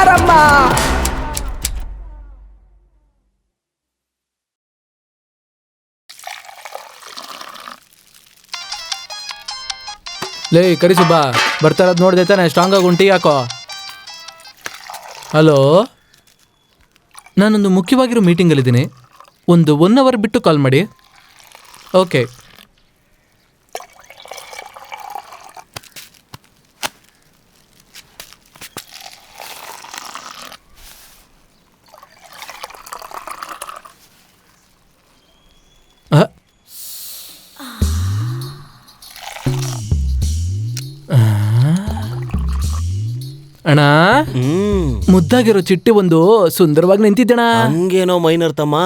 ಬಾರಮ್ಮ. ಲೇ ಕರಿ ಸುಬ್ಬ, ಬರ್ತಾ ಇರೋದು ನೋಡ್ದೆ ತಾನೆ, ಸ್ಟ್ರಾಂಗ್ ಆಗಿ ಟೀ ಹಾಕೋ. ಹಲೋ, ನಾನೊಂದು ಮುಖ್ಯವಾಗಿರೋ ಮೀಟಿಂಗಲ್ಲಿದ್ದೀನಿ, ಒಂದು 1 ಅವರ್ ಬಿಟ್ಟು ಕಾಲ್ ಮಾಡಿ. ಓಕೆ. ಅಣ್ಣ, ಮುದ್ದಾಗಿರೋ ಚಿಟ್ಟೆ ಒಂದು ಸುಂದರವಾಗಿ ನಿಂತಿದ್ದಣ. ಹಂಗೇನೋ ಮೈನರ್ ತಮ್ಮ.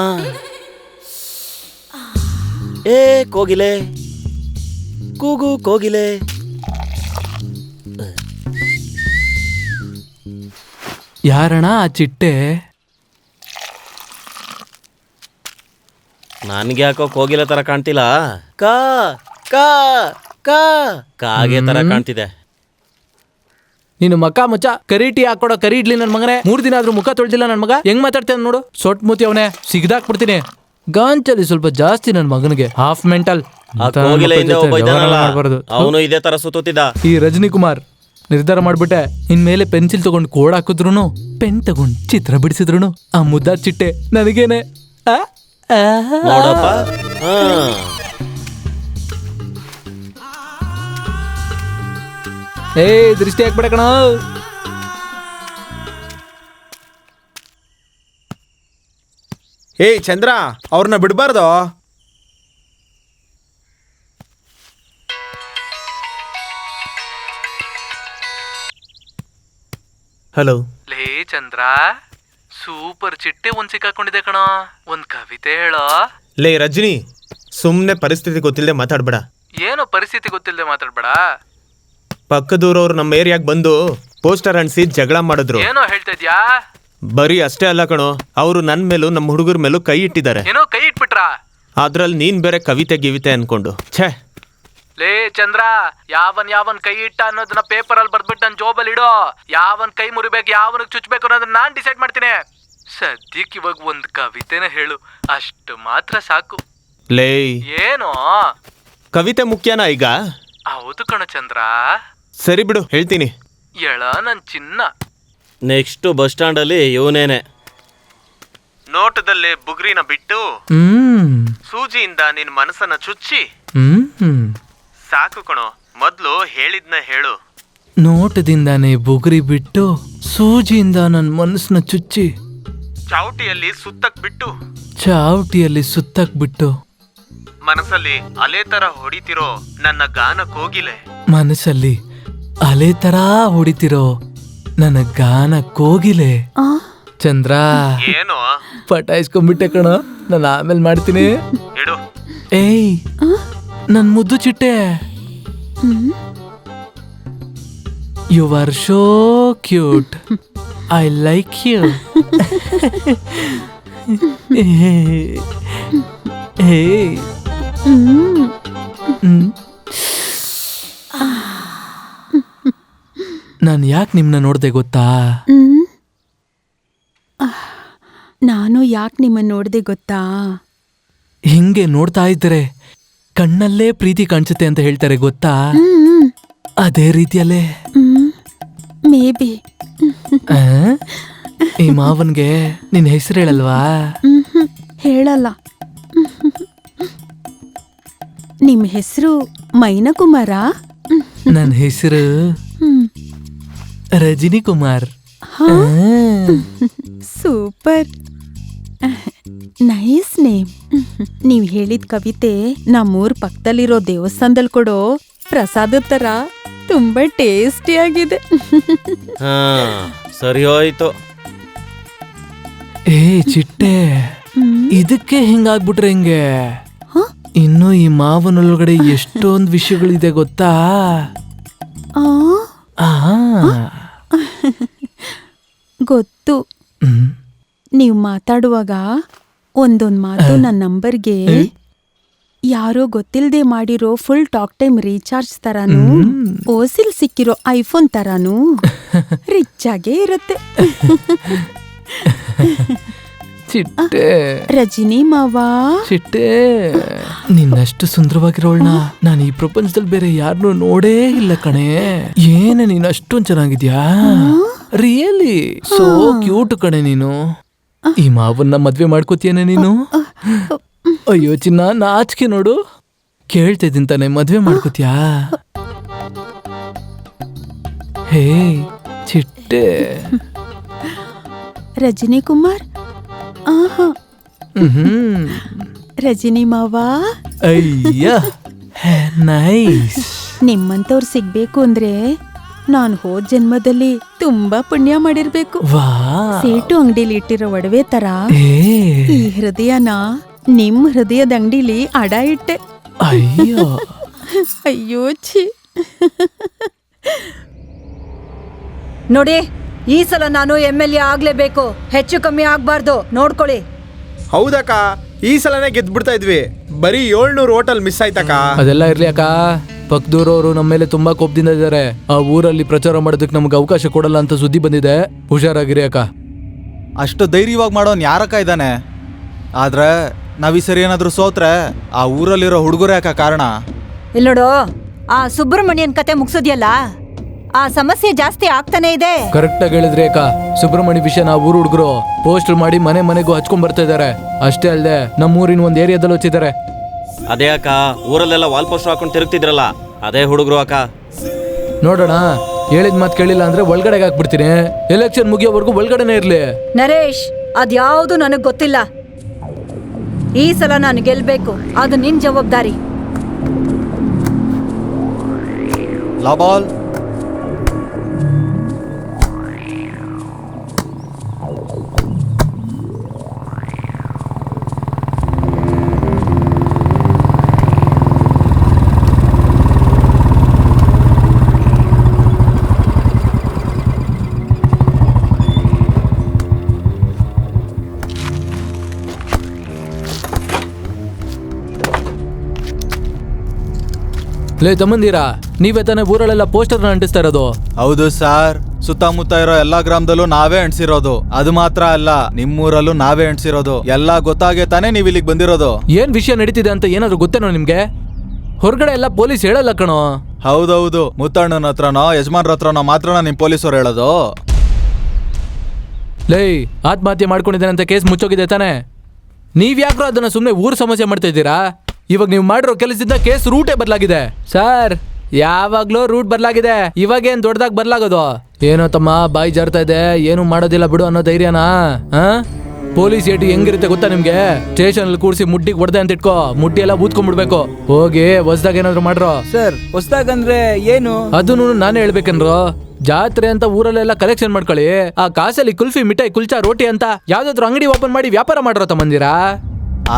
ಏ ಕೋಗಿಲೆ, ಕೂಗು ಕೋಗಿಲೆ. ಯಾರಣ್ಣ ಆ ಚಿಟ್ಟೆ? ನನ್ಗೆ ಯಾಕೋ ಕೋಗಿಲೆ ತರ ಕಾಣ್ತಿಲ್ಲ, ಕಾ ಕಾ ಕಾ ಕಾಗೆ ತರ ಕಾಣ್ತಿದೆ. ನೀನು ಮಕ ಮುಚ್ಚ, ಕರಿ ಟೀ ಹಾಕೊಡೋ, ಕರಿ ಇಡ್ಲಿ ನನ್ ಮಗನೇ. 3 ದಿನ ಆದ್ರೂ ಮುಖ ತೊಳ್ದಿಲ್ಲ ನನ್ ಮಗ, ಹೆಂಗ್ ಮಾತಾಡ್ತೇನೆ ನೋಡು. ಸೊಟ್ ಮೂತಿ ಅವನೇ, ಸಿಗ್ದಾಕ್ಬಿಡ್ತೀನಿ. ಗಾಂಚಲಿ ಸ್ವಲ್ಪ ಜಾಸ್ತಿ ನನ್ ಮಗನಿಗೆ, ಹಾಫ್ ಮೆಂಟಲ್. ಅವನು ಇದೇ ತರ ಸುತ್ತಿದ್ದ. ಈ ರಜನಿ ಕುಮಾರ್ ನಿರ್ಧಾರ ಮಾಡ್ಬಿಟ್ಟೆ, ಇನ್ಮೇಲೆ ಪೆನ್ಸಿಲ್ ತಗೊಂಡು ಕೋಡ್ ಹಾಕಿದ್ರು, ಪೆನ್ ತಗೊಂಡು ಚಿತ್ರ ಬಿಡಿಸಿದ್ರು, ಆ ಮುದ್ದಾದ ಚಿಟ್ಟೆ ನನಗೇನೆ. ನೋಡಪ್ಪ, ಏ ದೃಷ್ಟಿ ಹಾಕ್ಬಿಡ ಕಣ. ಏಯ್ ಚಂದ್ರ, ಅವ್ರನ್ನ ಬಿಡ್ಬಾರ್ದು. ಹಲೋ. ಲೇ ಚಂದ್ರ, ಸೂಪರ್ ಚಿಟ್ಟೆ ಒಂದ್ ಸಿಕ್ಕಾಕೊಂಡಿದೆ ಕಣ, ಒಂದ್ ಕವಿತೆ ಹೇಳೋ. ಲೇ ರಜನಿ, ಸುಮ್ನೆ ಪರಿಸ್ಥಿತಿ ಗೊತ್ತಿಲ್ಲದೆ ಮಾತಾಡ್ಬೇಡ. ಏನೋ ಪರಿಸ್ಥಿತಿ ಗೊತ್ತಿಲ್ಲದೆ ಮಾತಾಡ್ಬೇಡ. ಪಕ್ಕದೂರವ್ರು ನಮ್ಮ ಏರಿಯಾಗ ಬಂದು ಪೋಸ್ಟರ್ ಅಂಟಿಸಿ ಜಗಳ ಮಾಡಿದ್ರು. ಏನೋ ಹೇಳ್ತಾ ಇದ್ಯಾ? ಬರೀ ಅಷ್ಟೇ ಅಲ್ಲ ಕಣೋ, ಅವರು ನನ್ ಮೇಲೂ ನಮ್ಮ ಹುಡುಗರ ಮೇಲೂ ಕೈ ಇಟ್ಟಿದ್ದಾರೆ. ಏನೋ ಕೈ ಇಟ್ಬಿಟ್ರ? ಅದ್ರಲ್ಲಿ ನೀನ್ ಬೇರೆ ಕವಿತೆ ಗಿವಿತೆ ಅನ್ಕೊಂಡು. ಛೇ ಲೇ ಚಂದ್ರ, ಯಾವನ್ ಕೈ ಇಟ್ಟ ಅನ್ನೋದನ್ನ ಪೇಪರ್ ಅಲ್ಲಿ ಬರ್ದ್ಬಿಟ್ಟು ನನ್ ಜೋಬಲ್ಲಿ ಇಡೋ. ಯಾವನ್ ಕೈ ಮುರಿಬೇಕು, ಯಾವನಿಗೆ ಚುಚ್ಬೇಕು ಅನ್ನೋದನ್ನ ನಾನ್ ಡಿಸೈಡ್ ಮಾಡ್ತೀನಿ. ಸದ್ಯಕ್ಕೆ ಇವಾಗ ಒಂದ್ ಕವಿತೆನ ಹೇಳು, ಅಷ್ಟು ಮಾತ್ರ ಸಾಕು. ಲೇ, ಏನೋ ಕವಿತೆ ಮುಖ್ಯನಾ ಈಗ? ಹೌದು ಕಣ ಚಂದ್ರ. ಸರಿ ಬಿಡು, ಹೇಳ್ತೀನಿ. ಎಳ ನನ್ ಚಿನ್ನ. ನೆಕ್ಸ್ಟ್ ಬಸ್ ಸ್ಟ್ಯಾಂಡ್ ಅಲ್ಲಿ ಇವನೇನೆ. ನೋಟದಲ್ಲಿ ಬುಗ್ರಿನ ಬಿಟ್ಟು ಸೂಜಿಯಿಂದ ನಿನ್ ಮನಸ್ಸನ್ನ ಚುಚ್ಚಿ. ಸಾಕು ಕಣೋ, ಮೊದ್ಲು ಹೇಳಿದ್ನ ಹೇಳು. ನೋಟದಿಂದಾನೆ ಬುಗುರಿ ಬಿಟ್ಟು, ಸೂಜಿಯಿಂದ ನನ್ನ ಮನಸ್ಸನ್ನ ಚುಚ್ಚಿ, ಚಾವಟಿಯಲ್ಲಿ ಸುತ್ತಕ್ ಬಿಟ್ಟು, ಚಾವಟಿಯಲ್ಲಿ ಸುತ್ತಕ್ ಬಿಟ್ಟು, ಮನಸ್ಸಲ್ಲಿ ಅಲೆ ತರ ಹೊಡಿತಿರೋ ನನ್ನ ಗಾನ ಕೋಗಿಲೆ. ಮನಸ್ಸಲ್ಲಿ ಅಲೆ ತರ ಹೊಡಿತಿರೋ ನನ್ನ ಗಾನ ಕೋಗಿಲೆ. ಚಂದ್ರ, ಏನೋ ಪಟಾಯಿಸ್ಕೊಂಡ್ಬಿಟ್ಟೆ ಕಣ, ನಾನು ಆಮೇಲೆ ಮಾಡ್ತೀನಿ. ಹೇಳು. ಏಯ್ ನನ್ ಮುದ್ದು ಚಿಟ್ಟೆ, you are so cute, I like you. ನಾನು ಯಾಕೆ ನಿಮ್ಮನ್ನ ನೋಡ್ದೆ ಗೊತ್ತಾ? ನಾನು ಯಾಕೆ ನಿಮ್ಮನ್ನ ನೋಡ್ದೆ ಗೊತ್ತಾ? ಹಿಂಗೆ ನೋಡ್ತಾ ಇದ್ರೆ ಕಣ್ಣಲ್ಲೇ ಪ್ರೀತಿ ಕಾಣಿಸುತ್ತೆ ಅಂತ ಹೇಳ್ತಾರೆ ಗೊತ್ತಾ? ಅದೇ ರೀತಿಯಲ್ಲೇ ಮೇ ಬಿ. ಈ ಮಾವನ್ಗೆ ನಿನ್ ಹೆಸರು ಹೇಳಲ್ವಾ? ಹೇಳಲ್ಲ. ನಿಮ್ ಹೆಸರು ಮೈನಾ ಕುಮಾರ? ನನ್ನ ಹೆಸರು Rajani Kumar. Super, nice name. ನೀವ್ ಹೇಳಿದ ಕವಿತೆ ನಮ್ಮೂರ್ ಪಕ್ಕದಲ್ಲಿರೋ ದೇವಸ್ಥಾನದಲ್ಲಿ ಕೊಡೋ ಪ್ರಸಾದ ತರ ತುಂಬಾ ಟೇಸ್ಟಿ ಆಗಿದೆ. ಸರಿ ಹೋಯ್ತು. ಏ ಚಿಟ್ಟೆ, ಇದಕ್ಕೆ ಹಿಂಗಾಗ್ಬಿಟ್ರೆ ಹೆಂಗೆ? ಇನ್ನು ಈ ಮಾವನೊಳಗಡೆ ಎಷ್ಟೊಂದು ವಿಷಯಗಳಿದೆ ಗೊತ್ತಾ? ಗೊತ್ತು. ನೀವು ಮಾತಾಡುವಾಗ ಒಂದೊಂದ್ ಮಾತು ನನ್ನ ನಂಬರ್ಗೆ ಯಾರೋ ಗೊತ್ತಿಲ್ದೆ ಮಾಡಿರೋ ಫುಲ್ ಟಾಕ್ ಟೈಮ್ ರೀಚಾರ್ಜ್ ತರಾನು ಓಸಿಲ್ ಸಿಕ್ಕಿರೋ ಐಫೋನ್ ತರಾನು ರಿಚ್ ಆಗೇ ಇರುತ್ತೆ. ಚಿಟ್ಟೆ ರಜನಿ ಮಾವಾ, ಚಿಟ್ಟೆ ನಿನ್ನಷ್ಟು ಸುಂದರವಾಗಿರೋಳ್ನ ನಾನು ಈ ಪ್ರಪಂಚದಲ್ಲಿ ಬೇರೆ ಯಾರನ್ನೂ ನೋಡೇ ಇಲ್ಲ ಕಣೆ. ಏನೇ ನೀನು ಅಷ್ಟೊಂದ್ ಚೆನ್ನಾಗಿದ್ಯಾ, ರಿಯಲಿ ಸೋ ಕ್ಯೂಟ್ ಕಣೆ ನೀನು. ಈ ಮಾವನ್ನ ಮದ್ವೆ ಮಾಡ್ಕೋತೀಯನೆ ನೀನು? ಅಯ್ಯೋ ಚಿನ್ನ, ನಾಚಿಕೆ ನೋಡು. ಕೇಳ್ತಿದ್ದೀನಿ ತಾನೆ, ಮದ್ವೆ ಮಾಡ್ಕೋತೀಯಾ? ಹೇ ಚಿಟ್ಟೆ. ರಜನಿ ಕುಮಾರ್, ಆಹಾ ಹ್ಮ್ ರಜನಿ ಮಾವಾ, ಅಯ್ಯ ನೈಸ್. ನಿಮ್ಮಂತವ್ರು ಸಿಗ್ಬೇಕು ಅಂದ್ರೆ ನಾನ್ ಹೋದ್ ಜನ್ಮದಲ್ಲಿ ತುಂಬಾ ಪುಣ್ಯ ಮಾಡಿರ್ಬೇಕು. ವಾ ಸೇಟು ಅಂಗಡಿಲಿ ಇಟ್ಟಿರೋ ಒಡವೆ ತರ ಏ ಈ ಹೃದಯನ ನಿಮ್ ಹೃದಯದ ಅಂಗಡಿಲಿ ಅಡ ಇಟ್ಟೆ. ಅಯ್ಯೋ ಅಯ್ಯೋ ಛೀ. ನೋಡಿ, ಈ ಸಲ ನಾನು MLA ಆಗ್ಲೇಬೇಕು, ಹೆಚ್ಚು ಕಮ್ಮಿ ಆಗ್ಬಾರ್ದು, ನೋಡ್ಕೊಳ್ಳಿ. ಹೌದಕ್ಕ, ಈ ಸಲನೇ ಗೆದ್ಬಿಡ್ತಾ ಇದ್ವಿ. ಬರೀ 700 ಹೋಟೆಲ್ ಮಿಸ್ ಆಯ್ತಕ್ಕ. ಅದೆಲ್ಲ ಇರ್ಲಿ ಅಕ್ಕ, ಪಕ್ದೂರವರು ನಮ್ಮ ಮೇಲೆ ತುಂಬಾ ಕೋಪದಿಂದ ಇದ್ದಾರೆ. ಆ ಊರಲ್ಲಿ ಪ್ರಚಾರ ಮಾಡೋದಕ್ಕೆ ನಮ್ಗೆ ಅವಕಾಶ ಕೊಡಲ್ಲ ಅಂತ ಸುದ್ದಿ ಬಂದಿದೆ. ಹುಷಾರಾಗಿರಿ ಅಕ್ಕ. ಅಷ್ಟು ಧೈರ್ಯವಾಗಿ ಮಾಡೋನ್ ಯಾರಕ್ಕ ಇದ್ದಾನೆ? ಆದ್ರೆ ನಾವ್ ಈ ಸರಿ ಏನಾದ್ರು ಸೋತ್ರೆ ಆ ಊರಲ್ಲಿರೋ ಹುಡುಗರೇ ಅಕ್ಕ ಕಾರಣ. ಇಲ್ಲಿ ನೋಡು, ಆ ಸುಬ್ರಹ್ಮಣ್ಯನ್ ಕತೆ ಮುಗ್ಸೋದ್ಯಲ್ಲ, ಆ ಸಮಸ್ಯೆ ಜಾಸ್ತಿ ಆಗ್ತಾನೆ ಇದೆ. ಕರೆಕ್ಟ್ ಆಗಿ ಹೇಳಿದ್ರಿ ಅಕ್ಕ. ಸುಬ್ರಹ್ಮಣ್ಯ ವಿಷಯ ನಾವು ಊರು ಹುಡುಗರು ಪೋಸ್ಟರ್ ಮಾಡಿ ಮನೆ ಮನೆಗೂ ಹಚ್ಕೊಂಡ್ ಬರ್ತಾ ಇದಾರೆ. ಅಷ್ಟೇ ಅಲ್ಲದೆ ನಮ್ಮ ಊರಿನ ಒಂದ್ ಏರಿಯಾದಲ್ಲಿ ಹಚ್ಚಿದ್ದಾರೆ. ಅದೇ ಅಕ್ಕ, ಊರಲ್ಲೆಲ್ಲ ವಾಲ್ ಪೋಸ್ಟರ್ ಹಾಕೊಂಡು ತಿರುಗ್ತಿದ್ರಲ್ಲ, ಅದೇ ಹುಡುಗರು ಅಕ್ಕ. ನೋಡೋಣ, ಹೇಳಿದ ಮಾತು ಕೇಳಿಲ್ಲ ಅಂದ್ರೆ ಒಳಗಡೆಗೆ ಹಾಕ್ಬಿಡ್ತೀನಿ. ಎಲೆಕ್ಷನ್ ಮುಗಿಯೋವರೆಗೂ ಒಳಗಡೆನೆ ಇರ್ಲಿ. ನರೇಶ್, ಅದ್ಯಾವುದು ನನಗ್ ಗೊತ್ತಿಲ್ಲ. ಈ ಸಲ ನಾನು ಗೆಲ್ಬೇಕು, ಅದು ನಿನ್ ಜವಾಬ್ದಾರಿ. ಲಾಬಾಲ್ ಲೇ ತಮ್ಮಂದಿರಾ, ನೀವೇ ತಾನೇ ಊರಲ್ಲೆಲ್ಲ ಪೋಸ್ಟರ್ನ ಅಂಟಿಸ್ತಾ ಇರೋದು? ಹೌದು ಸರ್, ಸುತ್ತಮುತ್ತ ಇರೋ ಎಲ್ಲಾ ಗ್ರಾಮದಲ್ಲೂ ನಾವೇ ಅಂಟಿಸಿರೋದು. ಅದು ಮಾತ್ರ ಅಲ್ಲ, ನಿಮ್ಮೂರಲ್ಲೂ ನಾವೇ ಅಂಟಿಸಿರೋದು. ಎಲ್ಲ ಗೊತ್ತಾಗೆ ತಾನೇ ನೀವ್ ಇಲ್ಲಿಗೆ ಬಂದಿರೋದು. ಏನ್ ವಿಷಯ ನಡೀತಿದೆ ಅಂತ ಏನಾದ್ರು ಗೊತ್ತೇನೋ ನಿಮ್ಗೆ? ಹೊರಗಡೆ ಎಲ್ಲ ಪೊಲೀಸ್ ಹೇಳಲ್ಲ ಕಣೋ. ಹೌದೌದು, ಮುತ್ತಣ್ಣನ ಹತ್ರನೋ ಯಜಮಾನ್ರ ಹತ್ರನೋ ಮಾತ್ರನೋ ನಿಮ್ ಪೊಲೀಸರು ಹೇಳೋದು. ಲೇ, ಆತ್ಮಹತ್ಯೆ ಮಾಡ್ಕೊಂಡಿದ್ದಾನೆ ಅಂತ ಕೇಸ್ ಮುಚ್ಚೋಗಿದೆ ತಾನೆ? ನೀವ್ ಯಾಕ್ರೋ ಅದನ್ನ ಸುಮ್ಮನೆ ಊರ್ ಸಮಸ್ಯೆ ಮಾಡ್ತಾ ಇದ್ದೀರಾ? ಇವಾಗ ನೀವು ಮಾಡಿರೋ ಕೆಲಸದಿಂದ ಕೇಸ್ ರೂಟೇ ಬದಲಾಗಿದೆ. ಸರ್, ಯಾವಾಗ್ಲೂ ರೂಟ್ ಬದಲಾಗಿದೆ, ಇವಾಗೇನ್ ದೊಡ್ಡದಾಗಿ ಬದಲಾಗೋದು? ಏನೋ ತಮ್ಮ ಬಾಯಿ ಜಾರ್ತಾ ಇದೆ, ಏನು ಮಾಡೋದಿಲ್ಲ ಬಿಡು ಅನ್ನೋ ಧೈರ್ಯನಾ? ಪೊಲೀಸ್ ಏಟಿ ಹೆಂಗಿರುತ್ತೆ ಗೊತ್ತಾ ನಿಮ್ಗೆ? ಸ್ಟೇಷನ್ ಅಲ್ಲಿ ಕೂರಿಸಿ ಮುಡ್ಡಿಗೆ ಹೊಡೆದೆ ಅಂತ ಇಟ್ಕೋ, ಮುಡ್ಡಿ ಎಲ್ಲ ಊದ್ಕೊಂಡ್ಬಿಡ್ಬೇಕು. ಹೋಗಿ ಹೊಸ್ದಾಗ ಏನಾದ್ರು ಮಾಡ್ರೋ. ಸರ್, ಹೊಸ್ದಾಗಂದ್ರೆ ಏನು? ಅದನ್ನು ನಾನೇ ಹೇಳ್ಬೇಕೇನ್ರೋ. ಜಾತ್ರೆ ಅಂತ ಊರಲ್ಲೆಲ್ಲ ಕಲೆಕ್ಷನ್ ಮಾಡ್ಕೊಳ್ಳಿ. ಆ ಕಾಸಲ್ಲಿ ಕುಲ್ಫಿ, ಮಿಠಾಯಿ, ಕುಲ್ಚಾ, ರೋಟಿ ಅಂತ ಯಾವ್ದಾದ್ರು ಅಂಗಡಿ ಓಪನ್ ಮಾಡಿ ವ್ಯಾಪಾರ ಮಾಡ್ರೋ ತಮ್ಮಂದಿರಾ.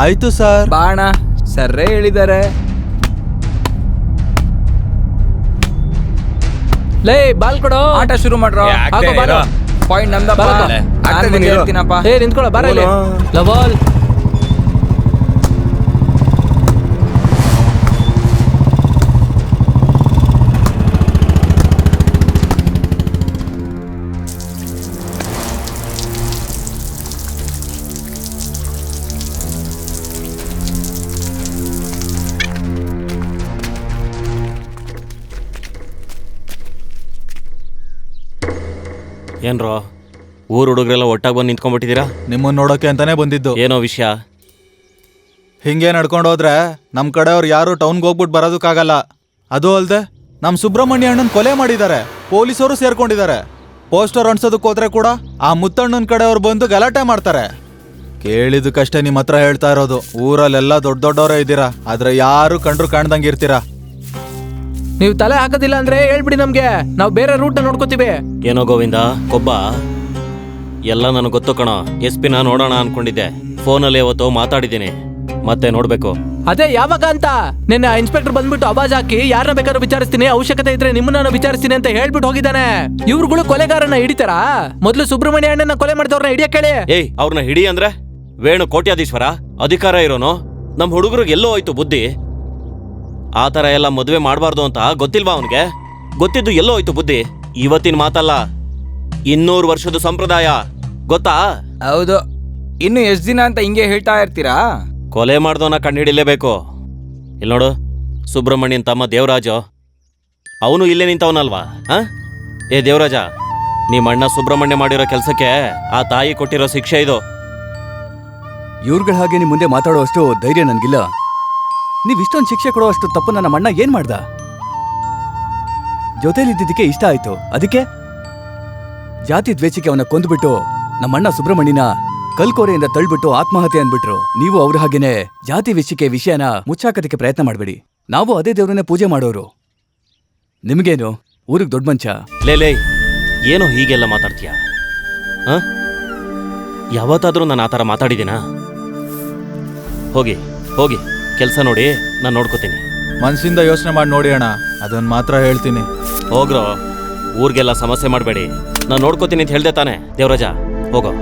ಆಯ್ತು ಸರ್. ಬಾಣ ಸರ್ರೇ ಹೇಳಿದ್ದಾರೆ. ಲೇ, ಬಾಲ್ ಕೊಡೋ. ಆಟ ಶುರು ಮಾಡ್ರೋ. ಹಾಕೋ ಬಾಲು. ಪಾಯಿಂಟ್ ನಮ್ದಪ್ಪ. ನಾನ್ ಮುಂದೆ ಹೇಳ್ತೀನಪ್ಪ. ಏ ನಿಂತ್ಕೊಳ್ಳೋ, ಬಾರ ಇಲ್ಲಿ. ಲವಾಲ್. ಏನ್ರೋ, ಊರ್ ಹುಡುಗರೆಲ್ಲ ಒಟ್ಟಾಗಿ ಬಂದು ನಿಂತ್ಕೊಂಡ್ಬಿಟ್ಟಿದ್ದೀರಾ? ನಿಮ್ಮನ್ನ ನೋಡೋಕೆ ಅಂತಾನೆ ಬಂದಿದ್ದು. ಏನೋ ವಿಷಯ? ಹಿಂಗೆ ನಡ್ಕೊಂಡು ಹೋದ್ರೆ ನಮ್ ಕಡೆಯವ್ರು ಯಾರು ಟೌನ್ಗೆ ಹೋಗ್ಬಿಟ್ಟು ಬರೋದಕ್ಕಾಗಲ್ಲ. ಅದು ಅಲ್ದೆ ನಮ್ ಸುಬ್ರಹ್ಮಣ್ಯ ಅಣ್ಣನ್ ಕೊಲೆ ಮಾಡಿದ್ದಾರೆ, ಪೊಲೀಸರು ಸೇರ್ಕೊಂಡಿದ್ದಾರೆ. ಪೋಸ್ಟರ್ ಅಂಟ್ಸೋದಕ್ಕೆ ಹೋದ್ರೆ ಕೂಡ ಆ ಮುತ್ತಣ್ಣನ ಕಡೆಯವ್ರು ಬಂದು ಗಲಾಟೆ ಮಾಡ್ತಾರೆ. ಕೇಳಿದಕ್ಕಷ್ಟೇ ನಿಮ್ಮ ಹತ್ರ ಹೇಳ್ತಾ ಇರೋದು. ಊರಲ್ಲೆಲ್ಲ ದೊಡ್ಡ ದೊಡ್ಡವರೇ ಇದ್ದೀರಾ, ಆದ್ರೆ ಯಾರು ಕಂಡ್ರು ಕಾಣ್ದಂಗೆ ಇರ್ತೀರಾ. ನೀವು ತಲೆ ಹಾಕೋದಿಲ್ಲ ಅಂದ್ರೆ ಹೇಳ್ಬಿಡಿ ನಮ್ಗೆ, ನಾವು ಬೇರೆ ರೂಟ್ ನೋಡ್ಕೋತೀವಿ. ಏನೋ ಗೋವಿಂದ, ಕೊಬ್ಬ ಎಲ್ಲ ನನಗೆ ಗೊತ್ತು ಕಣೋ. SP ನ ನೋಡೋಣ ಅನ್ಕೊಂಡಿದ್ದೆ, ಫೋನಲ್ಲಿ ಅವತ್ತು ಮಾತಾಡಿದ್ದೀನಿ, ಮತ್ತೆ ನೋಡ್ಬೇಕು. ಅದೇ ಯಾವಾಗ ಅಂತ. ನಿನ್ನೆ ಇನ್ಸ್ಪೆಕ್ಟರ್ ಬಂದ್ಬಿಟ್ಟು ಆವಾಜ್ ಹಾಕಿ ಯಾರನ್ನ ಬೇಕಾದ್ರೂ ವಿಚಾರಿಸ್ತೀನಿ, ಅವಶ್ಯಕತೆ ಇದ್ರೆ ನಿಮ್ಮನ್ನ ವಿಚಾರಿಸ್ತೀನಿ ಅಂತ ಹೇಳ್ಬಿಟ್ಟು ಹೋಗಿದ್ದಾನೆ. ಇವ್ರುಗಳು ಕೊಲೆಗಾರನ ಹಿಡಿತಾರಾ? ಮೊದ್ಲು ಸುಬ್ರಹ್ಮಣ್ಯ ಅಣ್ಣನ ಕೊಲೆ ಮಾಡಿದವ್ರನ್ನ ಹಿಡಿಯಕ್ ಕೇಳಿ. ಏಯ್, ಅವ್ರನ್ನ ಹಿಡಿ ಅಂದ್ರೆ ವೇಣು ಕೋಟ್ಯಾಧೀಶ್ವರ, ಅಧಿಕಾರ ಇರೋನು. ನಮ್ಮ ಹುಡುಗರಿಗೆ ಎಲ್ಲೋ ಹೋಯ್ತು ಬುದ್ಧಿ. ಆ ಥರ ಎಲ್ಲ ಮದುವೆ ಮಾಡಬಾರ್ದು ಅಂತ ಗೊತ್ತಿಲ್ವಾ ಅವನಿಗೆ? ಗೊತ್ತಿದ್ದು ಎಲ್ಲೋ ಹೋಯ್ತು ಬುದ್ಧಿ. ಇವತ್ತಿನ ಮಾತಲ್ಲ, 200 ವರ್ಷದ ಸಂಪ್ರದಾಯ ಗೊತ್ತಾ? ಹೌದು. ಇನ್ನು ಎಷ್ಟು ದಿನ ಅಂತ ಹಿಂಗೆ ಹೇಳ್ತಾ ಇರ್ತೀರಾ? ಕೊಲೆ ಮಾಡ್ದವನ್ನ ಕಂಡುಹಿಡಿಲೇಬೇಕು. ಇಲ್ಲಿ ನೋಡು, ಸುಬ್ರಹ್ಮಣ್ಯನ್ ತಮ್ಮ ದೇವರಾಜು, ಅವನು ಇಲ್ಲೇ ನಿಂತವನಲ್ವಾ? ಏ ದೇವರಾಜ, ನಿಮ್ಮ ಅಣ್ಣ ಸುಬ್ರಹ್ಮಣ್ಯ ಮಾಡಿರೋ ಕೆಲಸಕ್ಕೆ ಆ ತಾಯಿ ಕೊಟ್ಟಿರೋ ಶಿಕ್ಷೆ ಇದು. ಇವ್ರುಗಳ ಹಾಗೆ ನಿಮ್ ಮುಂದೆ ಮಾತಾಡೋ ಅಷ್ಟು ಧೈರ್ಯ ನನ್ಗಿಲ್ಲ. ನೀವ್ ಇಷ್ಟೊಂದು ಶಿಕ್ಷೆ ಕೊಡೋ ಅಷ್ಟು ತಪ್ಪು ನನ್ನ ಅಣ್ಣ ಏನ್ ಮಾಡ್ದ? ಜೊತೆಲಿದ್ದಕ್ಕೆ ಇಷ್ಟ ಆಯ್ತು, ಅದಕ್ಕೆ ಜಾತಿ ದ್ವೇಷಕ್ಕೆ ಅವನ ಕೊಂದ್ಬಿಟ್ಟು ನಮ್ಮಣ್ಣ ಸುಬ್ರಹ್ಮಣ್ಯನ ಕಲ್ಕೋರೆಯಿಂದ ತಳ್ಬಿಟ್ಟು ಆತ್ಮಹತ್ಯೆ ಅಂದ್ಬಿಟ್ರು. ನೀವು ಅವ್ರ ಹಾಗೇನೆ ಜಾತಿ ವಿಷಯಕ್ಕೆ ವಿಷಯನ ಮುಚ್ಚಾಕೋದಕ್ಕೆ ಪ್ರಯತ್ನ ಮಾಡಬೇಡಿ. ನಾವು ಅದೇ ದೇವ್ರನ್ನೇ ಪೂಜೆ ಮಾಡೋರು. ನಿಮ್ಗೇನು ಊರಿಗೆ ದೊಡ್ಡ ಮಂಚ? ಲೇ ಏನೋ ಹೀಗೆಲ್ಲ ಮಾತಾಡ್ತೀಯ? ಯಾವತ್ತಾದ್ರೂ ನಾನು ಆ ಥರ ಮಾತಾಡಿದ್ದೀನಾ? ಹೋಗಿ ಹೋಗಿ ಕೆಲಸ ನೋಡಿ, ನಾನು ನೋಡ್ಕೋತೀನಿ. ಮನ್ಸಿಂದ ಯೋಚನೆ ಮಾಡಿ ನೋಡಿ ಅಣ್ಣ, ಅದನ್ನ ಮಾತ್ರ ಹೇಳ್ತೀನಿ. ಹೋಗ್ರೋ, ಊರಿಗೆಲ್ಲ ಸಮಸ್ಯೆ ಮಾಡಬೇಡಿ, ನಾನು ನೋಡ್ಕೋತೀನಿ ಅಂತ ಹೇಳ್ದೆ ತಾನೆ? ದೇವರಾಜ ಹೋಗೋ.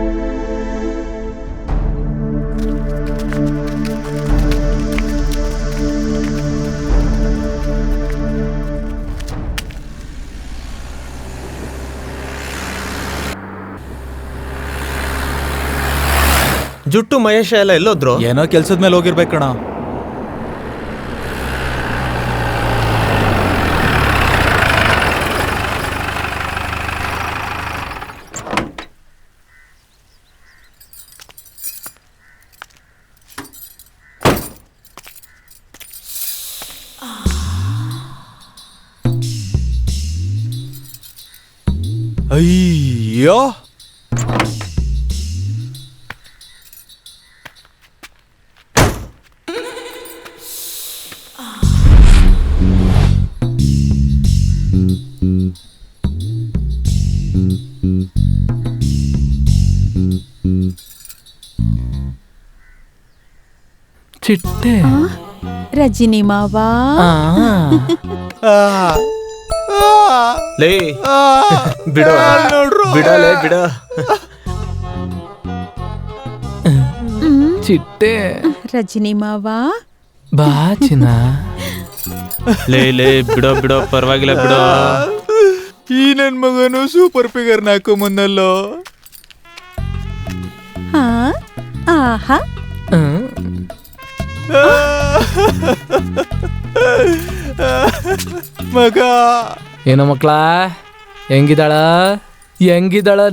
ಜುಟ್ಟು ಮಹೇಶ ಎಲ್ಲ ಎಲ್ಲೋದ್ರು? ಏನೋ ಕೆಲ್ಸದ ಮೇಲೆ ಹೋಗಿರ್ಬೇಕಣ್ಣ. ಅಯ್ಯೋ, ಚಿಟ್ಟೆ. ರಜನಿ ಮಾವಾ, ಲೇ ಬಿಡ ಬಿಡಲೇ ಬಿಡ. ಚಿಟ್ಟೆ ರಜನಿ ಮಾವಾ, ಬಾ ಚಿನ್ನ. ಲೇ ಬಿಡೋ ಬಿಡೋ, ಪರವಾಗಿಲ್ಲ ಬಿಡೋ. ಈ ನನ್ ಮಗನು ಸೂಪರ್ ಫಿಗರ್ ನಾಕು ಮುಂದಲ್ಲೋ. ಹಾ ಆಹಾ, ಮಗ ಏನೋ ಮಕ್ಳ, ಹೆಂಗಿದಾಳ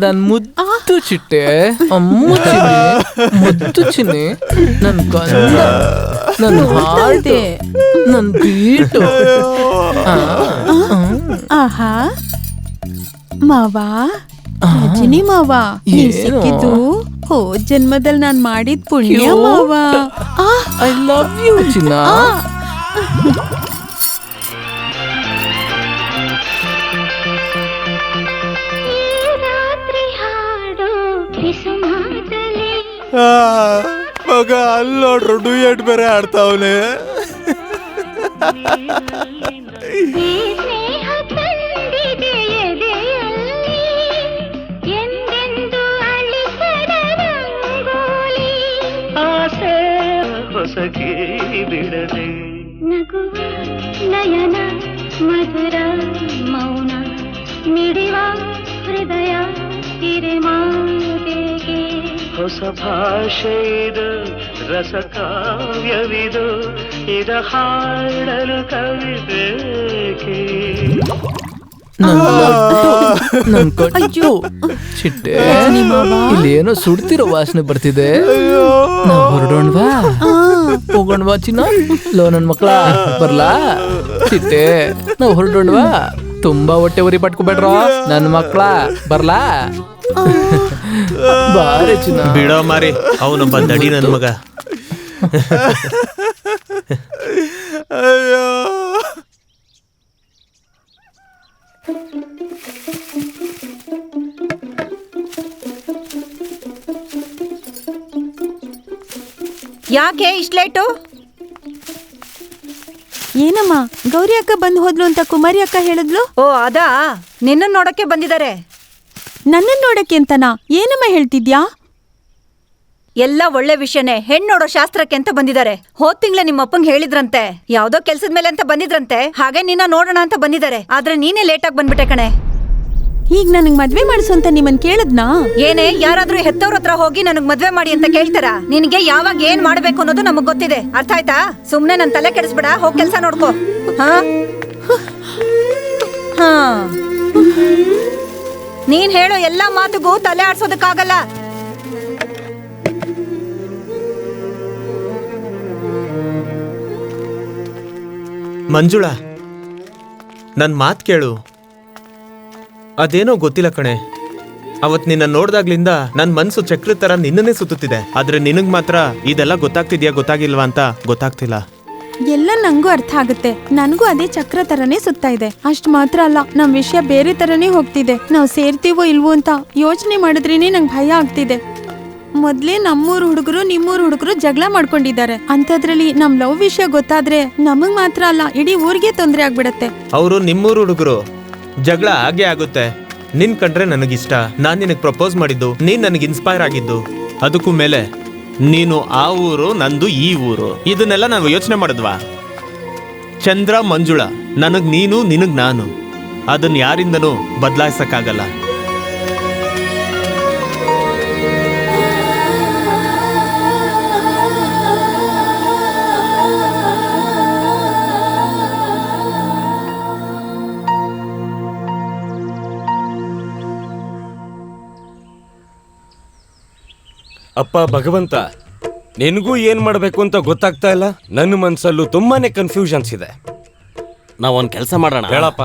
ನನ್ ಮುದ್ದು ಚಿಟ್ಟೆ, ಅಮ್ಮು ಚಿನ್ನಿ, ಮುದ್ದು ಚಿನ್ನಿ, ನನ್ ಗಂಡ, ನನ್ ಹಾರ್ಟ್, ನನ್ ಬೀಟು. ಆಹಾ ಮಾವಾ, ರಜನಿ ಮಾವಾ, ನೀವ್ ಸಿಕ್ಕಿದ್ದು ಹೋದ್ ಜನ್ಮದಲ್ಲಿ ನಾನ್ ಮಾಡಿದ ಪುಣ್ಯ ಮಾವಾ. ಐ ಲವ್ ಯು ಚಿನ್ನ. ಮಗ ಅಲ್ಲಿ ನೋಡ್ರು ಡುಯೆಟ್ ಬೇರೆ ಆಡ್ತಾವನೆ. ಬಿಡದೆ ನಗುವ ನಯನ ಮಧುರ ಮೌನ ಮಿಡಿವ ಹೃದಯ ಹಿರಿಮಾತೆಗೆ ಹೊಸ ಭಾಷೆ ಇದು, ರಸ ಕಾವ್ಯವಿದು, ಇದ ಹಾಡಲು ಕವಿಬೇಕೆ. ನನ್ ಕೊಟ್ಟು ಚಿಟ್ಟೆ, ಇಲ್ಲೇನೋ ಸುಡ್ತಿರೋ ವಾಸನೆ ಬರ್ತಿದೆ. ನಾವ್ ಹೊರಡೋಣ್ವಾ? ಹೋಗೋಣ್ವಾ ಚಿನ್ನ? ಲೋ ನನ್ ಮಕ್ಳ, ಬರ್ಲಾ? ಚಿಟ್ಟೆ, ನಾವ್ ಹೊರಡೋಣ್ವಾ? ತುಂಬಾ ಹೊಟ್ಟೆ ಉರಿ ಪಟ್ಕೋಬೇಡ್ರ ನನ್ ಮಕ್ಳ, ಬರ್ಲಾ? ಬಾರೆ ಚಿನ್ನ. ಬಿಡೋ ಮಾರಿ, ಅವನೊಬ್ಬ ದಡಿ ನನ್ ಮಗ. ಅಯ್ಯೋ, ಯಾಕೆ ಇಷ್ಟು ಲೇಟು? ಏನಮ್ಮ, ಗೌರಿ ಅಕ್ಕ ಬಂದು ಹೋದ್ಲು ಅಂತ ಕುಮಾರಿ ಅಕ್ಕ ಹೇಳಿದ್ಲು. ಓ ಅದಾ, ನಿನ್ನ ನೋಡಕ್ಕೆ ಬಂದಿದ್ದಾರೆ. ನನ್ನನ್ನು ನೋಡಕ್ಕೆ ಅಂತನಾ? ಏನಮ್ಮ ಹೇಳ್ತಿದ್ಯಾ? ಎಲ್ಲ ಒಳ್ಳೆ ವಿಷಯನೇ. ಹೆಣ್ಣು ನೋಡೋ ಶಾಸ್ತ್ರಕ್ಕೆ ಅಂತ ಬಂದಿದ್ದಾರೆ. ಹೋದ್ ತಿಂಗ್ಳೆ ನಿಮ್ಮ ಅಪ್ಪಂಗ್ ಹೇಳಿದ್ರಂತೆ, ಯಾವ್ದೋ ಕೆಲ್ಸದ ಮೇಲೆ ಅಂತ ಬಂದಿದ್ರಂತೆ. ಹಾಗೆ ನಿನ್ನ ನೋಡೋಣ ಅಂತ ಬಂದಿದ್ದಾರೆ. ಆದ್ರೆ ನೀನೇ ಲೇಟ್ ಆಗಿ ಬಂದ್ಬಿಟ್ಟೆ ಕಣೆ. ಈಗ ನನಗ್ ಮದ್ವೆ ಮಾಡಿಸು ಅಂತ ನಿಮ್ಮನ್ ಕೇಳದ್ನಾ? ಏನೇ, ಯಾರಾದ್ರೂ ಹೆತ್ತವ್ರ ಹತ್ರ ಹೋಗಿ ನನಗ್ ಮದ್ವೆ ಮಾಡಿ ಅಂತ ಕೇಳ್ತಾರ? ನಿನ್ಗೆ ಯಾವಾಗ ಏನ್ ಮಾಡ್ಬೇಕು ಅನ್ನೋದು ನಮಗ್ ಗೊತ್ತಿದೆ, ಅರ್ಥ ಆಯ್ತಾ? ಸುಮ್ನೆ ನನ್ ತಲೆ ಕೆಡಿಸ್ಬೇಡ, ಹೋಗ್ ಕೆಲ್ಸ ನೋಡ್ಕೋ. ಹಾ ಹಾ ನೀನ್ ಹೇಳೋ ಎಲ್ಲಾ ಮಾತುಗೂ ತಲೆ ಆಡ್ಸೋದಕ್ಕಾಗಲ್ಲ. ಮಂಜುಳಾ, ನನ್ ಮಾತ್ ಕೇಳು. ಅದೇನೋ ಗೊತ್ತಿಲ್ಲ ಕಣೆ, ಅವತ್ ನಿನ್ನ ನೋಡ್ದಾಗ್ಲಿಂದ ನನ್ ಮನ್ಸು ಚಕ್ರದ ತರ ನಿನ್ನನ್ನೇ ಸುತ್ತುತ್ತಿದೆ. ಆದ್ರೆ ನಿನಗ್ ಮಾತ್ರ ಇದೆಲ್ಲ ಗೊತ್ತಾಗ್ತಿದ್ಯಾ ಗೊತ್ತಾಗಿಲ್ವಾ ಅಂತ ಗೊತ್ತಾಗ್ತಿಲ್ಲ. ಎಲ್ಲ ನಂಗೂ ಅರ್ಥ ಆಗುತ್ತೆ. ನನಗೂ ಅದೇ ಚಕ್ರ ತರನೇ ಸುತ್ತಾ ಇದೆ. ಅಷ್ಟ್ ಮಾತ್ರ ಅಲ್ಲ, ನಮ್ ವಿಷಯ ಬೇರೆ ತರನೇ ಹೋಗ್ತಿದೆ. ನಾವ್ ಸೇರ್ತೀವೋ ಇಲ್ವೋ ಅಂತ ಯೋಚನೆ ಮಾಡಿದ್ರೇನೆ ನಂಗೆ ಭಯ ಆಗ್ತಿದೆ. ಮೊದ್ಲೇ ನಮ್ಮೂರ್ ಹುಡುಗರು ನಿಮ್ಮೂರ್ ಹುಡುಗರು ಜಗಳ ಮಾಡ್ಕೊಂಡಿದ್ದಾರೆ. ಅಂತದ್ರಲ್ಲಿ ನಮ್ ಲವ್ ವಿಷಯ ಗೊತ್ತಾದ್ರೆ ನಮಗ್ ಮಾತ್ರ ಅಲ್ಲ, ಇಡೀ ಊರಿಗೆ ತೊಂದ್ರೆ ಆಗ್ಬಿಡತ್ತೆ. ಅವರು ನಿಮ್ಮೂರು ಹುಡುಗರು, ಜಗಳ ಹಾಗೆ ಆಗುತ್ತೆ. ನಿನ್ ಕಂಡ್ರೆ ನನಗಿಷ್ಟ. ನಾನ್ ನಿನಗ್ ಪ್ರಪೋಸ್ ಮಾಡಿದ್ದು, ನೀನ್ ನನಗೆ ಇನ್ಸ್ಪೈರ್ ಆಗಿದ್ದು. ಅದಕ್ಕೂ ಮೇಲೆ ನೀನು ಆ ಊರು, ನಂದು ಈ ಊರು. ಇದನ್ನೆಲ್ಲ ನಾವು ಯೋಚನೆ ಮಾಡಿದ್ವಾ? ಚಂದ್ರ ಮಂಜುಳಾ, ನನಗ್ ನೀನು, ನಿನಗ್ ನಾನು. ಅದನ್ನ ಯಾರಿಂದನೂ ಬದಲಾಯಿಸಕ್ಕಾಗಲ್ಲ. ಅಪ್ಪ ಭಗವಂತ, ನಿನಗೂ ಏನ್ ಮಾಡ್ಬೇಕು ಅಂತ ಗೊತ್ತಾಗ್ತಾ ಇಲ್ಲ. ನನ್ನ ಮನ್ಸಲ್ಲೂ ತುಂಬಾನೇ ಕನ್ಫ್ಯೂಷನ್ಸ್ ಇದೆ. ನಾವೊಂದ್ ಕೆಲಸ ಮಾಡೋಣ. ಹೇಳಪ್ಪ.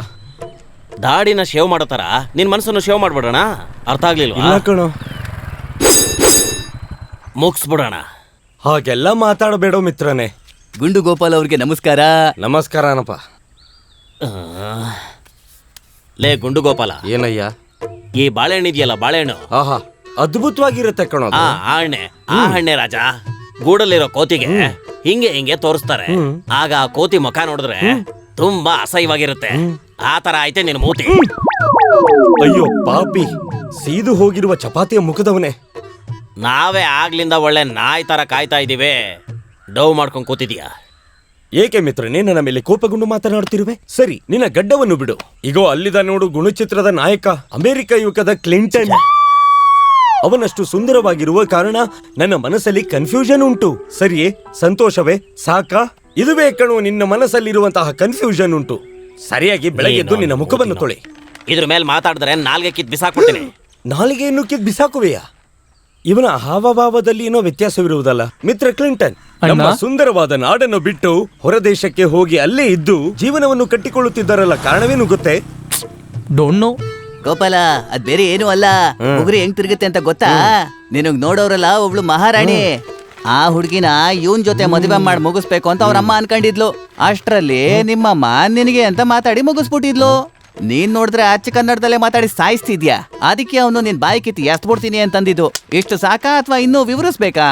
ದಾಡಿನ ಶೇವ್ ಮಾಡೋ ತರ ನಿನ್ ಮನಸ್ಸನ್ನು ಶೇವ್ ಮಾಡ್ಬಿಡೋಣ. ಅರ್ಥ ಆಗ್ಲಿಲ್ವಾ? ಇಲ್ಲ ಕಣೋ. ಮುಗಿಸ್ಬಿಡೋಣ. ಹಾಗೆಲ್ಲ ಮಾತಾಡಬೇಡ ಮಿತ್ರನೇ. ಗುಂಡು ಗೋಪಾಲ್ ಅವ್ರಿಗೆ ನಮಸ್ಕಾರ. ನಮಸ್ಕಾರನಪ್ಪ. ಲೇ ಗುಂಡು ಗೋಪಾಲ, ಏನಯ್ಯ? ಈ ಬಾಳೆಹಣ್ಣು ಇದೆಯಲ್ಲ, ಬಾಳೆಹಣ್ಣು ಆಹಾ, ಅದ್ಭುತವಾಗಿರುತ್ತೆ ಕಣೋ. ಆ ಹಣ್ಣೆ ರಾಜ ಗೂಡಲ್ಲಿರೋ ಕೋತಿಗೆ ಹಿಂಗೆ ಹಿಂಗೆ ತೋರಿಸ್ತಾರೆ. ಆಗ ಆ ಕೋತಿ ಮುಖ ನೋಡಿದ್ರೆ ತುಂಬಾ ಅಸಹ್ಯವಾಗಿರುತ್ತೆ. ಆ ತರ ಐತೆ ನಿನ್ ಮೂತಿ. ಅಯ್ಯೋ ಪಾಪಿ, ಸೀದು ಹೋಗಿರುವ ಚಪಾತಿಯ ಮುಖದವನೇ. ನಾವೇ ಆಗ್ಲಿಂದ ಒಳ್ಳೆ ನಾಯಿ ತರ ಕಾಯ್ತಾ ಇದೀವಿ. ಡವ್ ಮಾಡ್ಕೊಂಡ್ ಕೂತಿದ್ಯಾ? ಏಕೆ ಮಿತ್ರನೇ ನನ್ನ ಮೇಲೆ ಕೋಪಗೊಂಡು ಮಾತನಾಡ್ತಿರುವೆ? ಸರಿ, ನಿನ್ನ ಗಡ್ಡವನ್ನು ಬಿಡು. ಈಗೋ ಅಲ್ಲಿದ ನೋಡು, ಗುಣಚಿತ್ರದ ನಾಯಕ, ಅಮೆರಿಕ ಯುಗದ ಕ್ಲಿಂಟನ್. ಅವನಷ್ಟು ಸುಂದರವಾಗಿರುವ ಕಾರಣ ನನ್ನ ಮನಸ್ಸಲ್ಲಿ ಕನ್ಫ್ಯೂಷನ್ ಉಂಟು. ಸರಿಯೇ? ಸಂತೋಷವೇ? ಸಾಕಾ? ಇದುವೇ ಕಣು ನಿನ್ನ ಮನಸ್ಸಲ್ಲಿರುವಂತಹ ಕನ್ಫ್ಯೂಷನ್ ಉಂಟು. ಸರಿಯಾಗಿ ಬೆಳಗ್ಗೆದ್ದು ನಿನ್ನ ಮುಖವನ್ನು ತೊಳೆ. ಇದ್ರ ಮೇಲೆ ಮಾತಾಡಿದ್ರೆ ನಾಲ್ಗೆ ಕಿತ್ ಬಿಸಾಕ್ಬಿಡ್ತೀನಿ. ನಾಲಿಗೆಯನ್ನು ಕಿತ್ ಬಿಸಾಕುವೆಯಾ? ಇವನ ಹಾವಭಾವದಲ್ಲಿ ಏನೋ ವ್ಯತ್ಯಾಸವಿರುವುದಲ್ಲ. ಮಿತ್ರ ಕ್ಲಿಂಟನ್, ನಮ್ಮ ಸುಂದರವಾದ ನಾಡನ್ನು ಬಿಟ್ಟು ಹೊರದೇಶಕ್ಕೆ ಹೋಗಿ ಅಲ್ಲೇ ಇದ್ದು ಜೀವನವನ್ನು ಕಟ್ಟಿಕೊಳ್ಳುತ್ತಿದ್ದಾರಲ್ಲ, ಕಾರಣವೇನು ಗೊತ್ತೇ? Don't know. ಗೋಪಾಲ, ಅದ್ ಬೇರೆ ಏನು ಅಲ್ಲ. ಉಗುರಿ ಹೆಂಗ್ ತಿರುಗುತ್ತೆ ಅಂತ ಗೊತ್ತಾ? ನಿನಗ್ ನೋಡೋರಲ್ಲ ಒಬ್ಳು ಮಹಾರಾಣಿ. ಆ ಹುಡ್ಗಿನ ಇವನ್ ಜೊತೆ ಮದುವೆ ಮಾಡಿ ಮುಗಿಸ್ಬೇಕು ಅಂತ ಅವ್ರಮ್ಮ ಅನ್ಕೊಂಡಿದ್ಲು. ಅಷ್ಟ್ರಲ್ಲಿ ನಿಮ್ಮಮ್ಮ ನಿನಗೆ ಅಂತ ಮಾತಾಡಿ ಮುಗಿಸ್ಬಿಟ್ಟಿದ್ಲು. ನೀನ್ ನೋಡಿದ್ರೆ ಅಚ್ಚ ಕನ್ನಡದಲ್ಲೇ ಮಾತಾಡಿ ಸಾಯಿಸ್ತಿದ್ಯಾ. ಅದಕ್ಕೆ ಅವನು ನಿನ್ ಬಾಯಿ ಕಿತ್ತಿ ಎಸ್ಬಿಡ್ತೀನಿ ಅಂತಂದಿದ್ದು. ಇಷ್ಟು ಸಾಕಾ ಅಥವಾ ಇನ್ನೂ ವಿವರಿಸ್ಬೇಕಾ?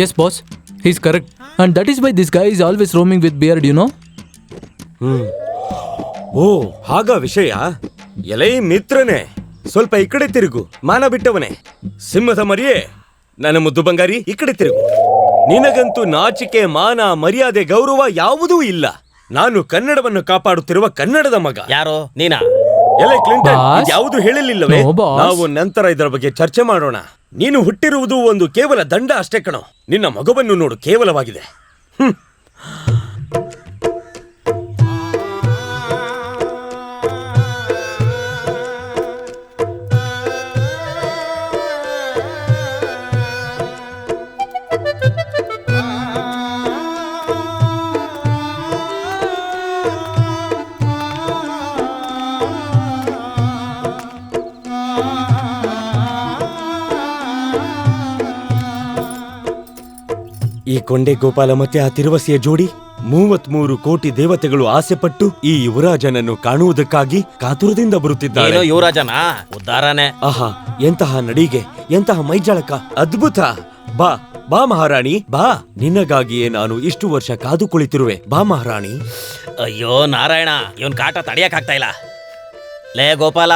Yes boss, he is correct. And that is why this guy is always roaming with beard, you know. ಓ ಹಾಗ ವಿಷಯ. ಎಲೈ ಮಿತ್ರನೇ, ಸ್ವಲ್ಪ ಈ ಕಡೆ ತಿರುಗು. ಮಾನ ಬಿಟ್ಟವನೇ, ಸಿಂಹದ ಮರಿಯೇ, ನನ್ನ ಮುದ್ದು ಬಂಗಾರಿ, ಈ ಕಡೆ ತಿರುಗು. ನಿನಗಂತೂ ನಾಚಿಕೆ, ಮಾನ, ಮರ್ಯಾದೆ, ಗೌರವ ಯಾವುದೂ ಇಲ್ಲ. ನಾನು ಕನ್ನಡವನ್ನು ಕಾಪಾಡುತ್ತಿರುವ ಕನ್ನಡದ ಮಗ. ಯಾರೋ ನೀನಾ? ಎಲೆ ಕ್ಲಿಂಟನ್, ಯಾವುದು ಹೇಳಿರ್ಲಿಲ್ಲವೇ? ನಾವು ನಂತರ ಇದರ ಬಗ್ಗೆ ಚರ್ಚೆ ಮಾಡೋಣ. ನೀನು ಹುಟ್ಟಿರುವುದು ಒಂದು ಕೇವಲ ದಂಡ ಅಷ್ಟೇ ಕಣೋ. ನಿನ್ನ ಮಗುವನ್ನು ನೋಡು, ಕೇವಲವಾಗಿದೆ. ಈ ಕೊಂಡೆ ಗೋಪಾಲ ಮತ್ತೆ ಆ ತಿರುವಸಿಯ ಜೋಡಿ 33 ಕೋಟಿ ದೇವತೆಗಳು ಆಸೆಪಟ್ಟು ಈ ಯುವರಾಜನನ್ನು ಕಾಣುವುದಕ್ಕಾಗಿ ಕಾತುರದಿಂದ ಬರುತ್ತಿದ್ದಾರೆ. ಯುವರಾಜನ ಉದ್ದಾರನೆ. ಆಹಾ, ಎಂತಹ ನಡಿಗೆ, ಎಂತಹ ಮೈಜಳಕ, ಅದ್ಭುತ. ಬಾ ಬಾ ಮಹಾರಾಣಿ, ಬಾ. ನಿನ್ನಗಾಗಿಯೇ ನಾನು ಇಷ್ಟು ವರ್ಷ ಕಾದು ಕುಳಿತಿರುವೆ. ಬಾ ಮಹಾರಾಣಿ. ಅಯ್ಯೋ ನಾರಾಯಣ, ಇವನ್ ಕಾಟ ತಡಿಯಕ್ ಆಗ್ತಾ ಇಲ್ಲ. ಲೇ ಗೋಪಾಲ,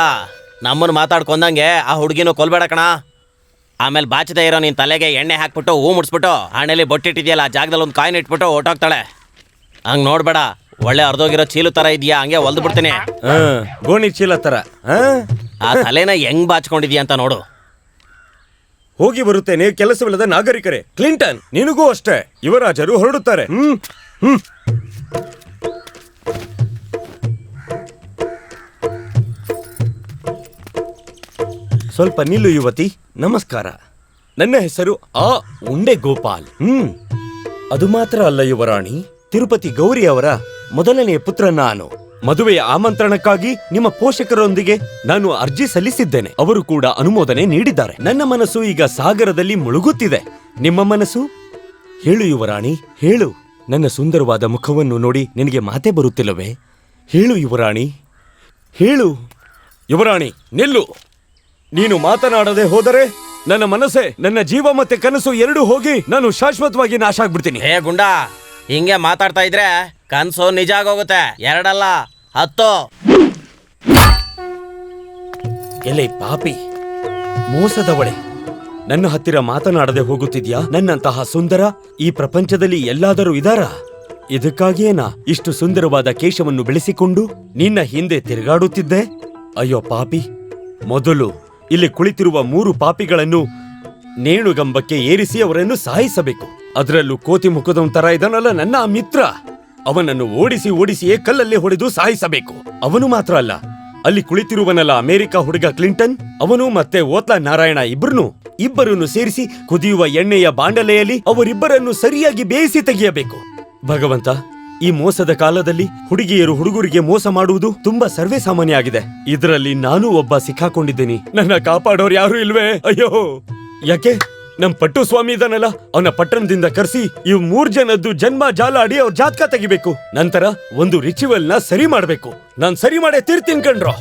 ನಮ್ಮನ್ನು ಮಾತಾಡ್ಕೊಂಡಂಗೆ ಆ ಹುಡುಗಿನೂ ಕೊಲ್ಬೇಡ ಕಣ. ಆಮೇಲೆ ಬಾಚದೆ ಇರೋ ನಿನ್ ತಲೆಗೆ ಎಣ್ಣೆ ಹಾಕ್ಬಿಟ್ಟು ಹೂ ಮುಡ್ಸ್ಬಿಟ್ಟು ಹಣೆಲಿ ಬೊಟ್ಟಿಟ್ಟಿದ್ಯಲ್ಲ ಆ ಜಾಗದಲ್ಲಿ ಒಂದು ಕಾಯಿನ್ ಇಟ್ಬಿಟ್ಟು ಹೊಟ್ಟೋಗ್ತಾಳೆ. ಹಂಗ್ ನೋಡ್ಬೇಡ, ಒಳ್ಳೆ ಅರ್ಧೋಗಿರೋ ಚೀಲು ತರ ಇದೆಯಾ, ಹಂಗೆ ಹೊಲ್ದು ಬಿಡ್ತೀನಿ. ಗೋಣಿ ಚೀಲ ತರ. ಆ ತಲೆನ ಹೆಂಗ್ ಬಾಚ್ಕೊಂಡಿದ್ಯಾ ಅಂತ ನೋಡು. ಹೋಗಿ ಬರುತ್ತೇನೆ ಕೆಲಸವಿಲ್ಲದ ನಾಗರಿಕರೇ. ಕ್ಲಿಂಟನ್, ನಿನಗೂ ಅಷ್ಟೇ. ಯುವರಾಜರು ಹೊರಡುತ್ತಾರೆ. ಸ್ವಲ್ಪ ನಿಲ್ಲು ಯುವತಿ. ನಮಸ್ಕಾರ. ನನ್ನ ಹೆಸರು ಉಂಡೆ ಗೋಪಾಲ್. ಅದು ಮಾತ್ರ ಅಲ್ಲ ಯುವರಾಣಿ, ತಿರುಪತಿ ಗೌರಿ ಅವರ ಮೊದಲನೆಯ ಪುತ್ರ ನಾನು. ಮದುವೆಯ ಆಮಂತ್ರಣಕ್ಕಾಗಿ ನಿಮ್ಮ ಪೋಷಕರೊಂದಿಗೆ ನಾನು ಅರ್ಜಿ ಸಲ್ಲಿಸಿದ್ದೇನೆ. ಅವರು ಕೂಡ ಅನುಮೋದನೆ ನೀಡಿದ್ದಾರೆ. ನನ್ನ ಮನಸ್ಸು ಈಗ ಸಾಗರದಲ್ಲಿ ಮುಳುಗುತ್ತಿದೆ. ನಿಮ್ಮ ಮನಸ್ಸು? ಹೇಳು ಯುವರಾಣಿ, ಹೇಳು. ನನ್ನ ಸುಂದರವಾದ ಮುಖವನ್ನು ನೋಡಿ ನಿನಗೆ ಮಾತೇ ಬರುತ್ತಿಲ್ಲವೇ? ಹೇಳು ಯುವರಾಣಿ, ಹೇಳು. ಯುವರಾಣಿ ನಿಲ್ಲು. ನೀನು ಮಾತನಾಡದೆ ಹೋದರೆ ನನ್ನ ಮನಸ್ಸೇ, ನನ್ನ ಜೀವ ಮತ್ತೆ ಕನಸು ಎರಡೂ ಹೋಗಿ ನಾನು ಶಾಶ್ವತವಾಗಿ ನಾಶ ಆಗ್ಬಿಡ್ತೀನಿ. ಹೇ ಗುಂಡಾ, ಹಿಂಗೆ ಮಾತಾಡ್ತಾ ಇದ್ರೆ ಕನ್ಸು ನಿಜ ಆಗೋಗುತ್ತೆ. 2 ಅಲ್ಲ 10. ಎಲೆ ಪಾಪಿ, ಮೋಸದವಳೆ, ನನ್ನ ಹತ್ತಿರ ಮಾತನಾಡದೆ ಹೋಗುತ್ತಿದ್ಯಾ? ನನ್ನಂತಹ ಸುಂದರ ಈ ಪ್ರಪಂಚದಲ್ಲಿ ಎಲ್ಲಾದರೂ ಇದಾರಾ? ಇದಕ್ಕಾಗಿಯೇ ನಾ ಇಷ್ಟು ಸುಂದರವಾದ ಕೇಶವನ್ನು ಬೆಳೆಸಿಕೊಂಡು ನಿನ್ನ ಹಿಂದೆ ತಿರುಗಾಡುತ್ತಿದ್ದೆ. ಅಯ್ಯೋ ಪಾಪಿ, ಮೊದಲು ಇಲ್ಲಿ ಕುಳಿತಿರುವ 3 ಪಾಪಿಗಳನ್ನು ನೇಣುಗಂಬಕ್ಕೆ ಏರಿಸಿ ಅವರನ್ನು ಸಾಯಿಸಬೇಕು. ಅದರಲ್ಲೂ ಕೋತಿ ಮುಖದವನ ತರ ಇದನ್ನಲ್ಲ ನನ್ನ ಮಿತ್ರ. ಅವನನ್ನು ಓಡಿಸಿಯೇ ಕಲ್ಲಲ್ಲಿ ಹೊಡೆದು ಸಾಯಿಸಬೇಕು. ಅವನು ಮಾತ್ರ ಅಲ್ಲ, ಅಲ್ಲಿ ಕುಳಿತಿರುವನಲ್ಲ ಅಮೆರಿಕ ಹುಡುಗ ಕ್ಲಿಂಟನ್, ಅವನು ಮತ್ತೆ ಓತ್ಲಾ ನಾರಾಯಣ ಇಬ್ಬರನ್ನು ಸೇರಿಸಿ ಕುದಿಯುವ ಎಣ್ಣೆಯ ಬಾಂಡಲೆಯಲ್ಲಿ ಅವರಿಬ್ಬರನ್ನು ಸರಿಯಾಗಿ ಬೇಯಿಸಿ ತೆಗೆಯಬೇಕು. ಭಗವಂತ, ಈ ಮೋಸದ ಕಾಲದಲ್ಲಿ ಹುಡುಗಿಯರು ಹುಡುಗರಿಗೆ ಮೋಸ ಮಾಡುವುದು ತುಂಬಾ ಸರ್ವೇ ಸಾಮಾನ್ಯ ಆಗಿದೆ. ಇದರಲ್ಲಿ ನಾನು ಒಬ್ಬ ಸಿಕ್ಕಾಕೊಂಡಿದ್ದೀನಿ. ನನ್ನ ಕಾಪಾಡೋರು ಯಾರು ಇಲ್ವೇ? ಅಯ್ಯೋ, ಯಾಕೆ? ನಮ್ ಪಟ್ಟು ಸ್ವಾಮಿ ಇದಾನಲ್ಲ, ಅವನ ಪಟ್ಟಣದಿಂದ ಕರೆಸಿ ಇವ್ 3 ಜನದ್ದು ಜನ್ಮ ಜಾಲಾಡಿ ಅವ್ರ ಜಾತಕ ತೆಗಿಬೇಕು. ನಂತರ ಒಂದು ರಿಚುವಲ್ ನ ಸರಿ ಮಾಡ್ಬೇಕು. ನಾನ್ ಸರಿ ಮಾಡೇ ತೀರ್ತೀನಿ ಕಣ್ರೋ.